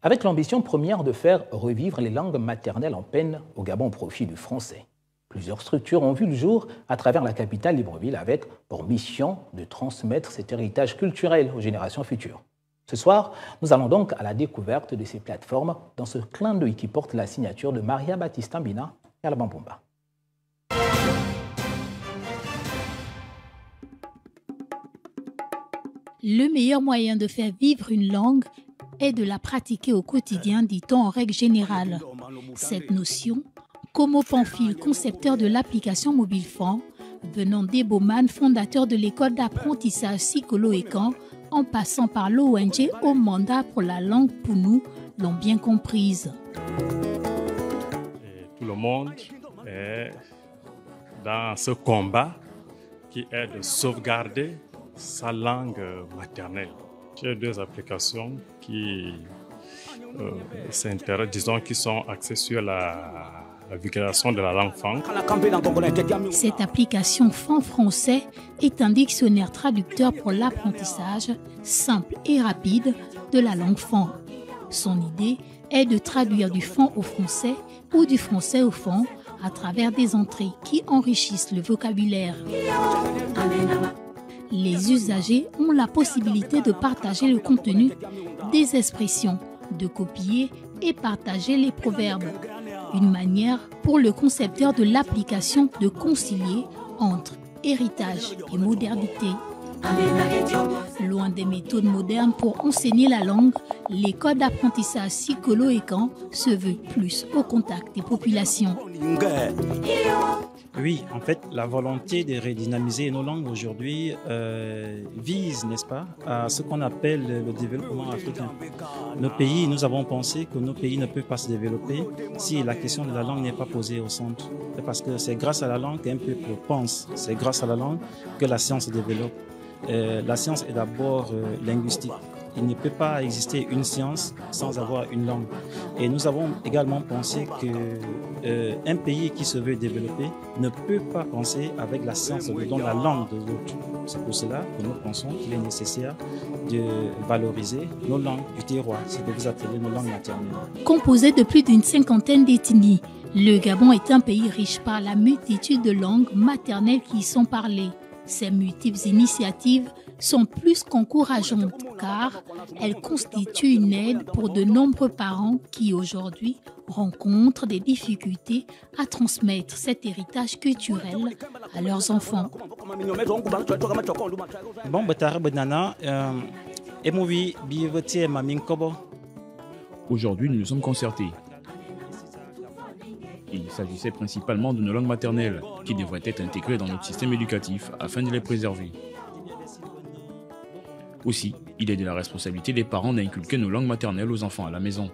avec l'ambition première de faire revivre les langues maternelles en peine au Gabon au profit du français. Plusieurs structures ont vu le jour à travers la capitale Libreville avec pour mission de transmettre cet héritage culturel aux générations futures. Ce soir, nous allons donc à la découverte de ces plateformes dans ce clin d'œil qui porte la signature de Maria Baptista Mbina et Alban Pumba. Le meilleur moyen de faire vivre une langue est de la pratiquer au quotidien, dit-on en règle générale. Cette notion, Komo Pamphile, concepteur de l'application Mobile Franc, venant d'Eboman, fondateur de l'école d'apprentissage Sikolo Ekan, en passant par l'ONG Au Mandat pour la langue Pounou, l'ont bien comprise. Et tout le monde est dans ce combat qui est de sauvegarder sa langue maternelle. J'ai deux applications qui qui sont axées sur la vulgarisation de la langue Fang. Cette application Fang français est un dictionnaire traducteur pour l'apprentissage simple et rapide de la langue Fang. Son idée est de traduire du Fang au français ou du français au Fang à travers des entrées qui enrichissent le vocabulaire. Les usagers ont la possibilité de partager le contenu des expressions, de copier et partager les proverbes. Une manière pour le concepteur de l'application de concilier entre héritage et modernité. Loin des méthodes modernes pour enseigner la langue, l'école d'apprentissage Sikolo Ekan se veut plus au contact des populations. Oui, en fait, la volonté de redynamiser nos langues aujourd'hui vise, n'est-ce pas, à ce qu'on appelle le développement africain. Nos pays, nous avons pensé que nos pays ne peuvent pas se développer si la question de la langue n'est pas posée au centre. C'est parce que c'est grâce à la langue qu'un peuple pense, c'est grâce à la langue que la science se développe. La science est d'abord linguistique. Il ne peut pas exister une science sans avoir une langue. Et nous avons également pensé qu'un pays qui se veut développer ne peut pas penser avec la science dans la langue de l'autre. C'est pour cela que nous pensons qu'il est nécessaire de valoriser nos langues du terroir, c'est de vous appeler nos langues maternelles. Composé de plus d'une cinquantaine d'ethnies, le Gabon est un pays riche par la multitude de langues maternelles qui y sont parlées. Ces multiples initiatives sont plus qu'encourageantes car elles constituent une aide pour de nombreux parents qui aujourd'hui rencontrent des difficultés à transmettre cet héritage culturel à leurs enfants. Aujourd'hui, nous nous sommes concertés. Il s'agissait principalement de nos langues maternelles qui devraient être intégrées dans notre système éducatif afin de les préserver. Aussi, il est de la responsabilité des parents d'inculquer nos langues maternelles aux enfants à la maison.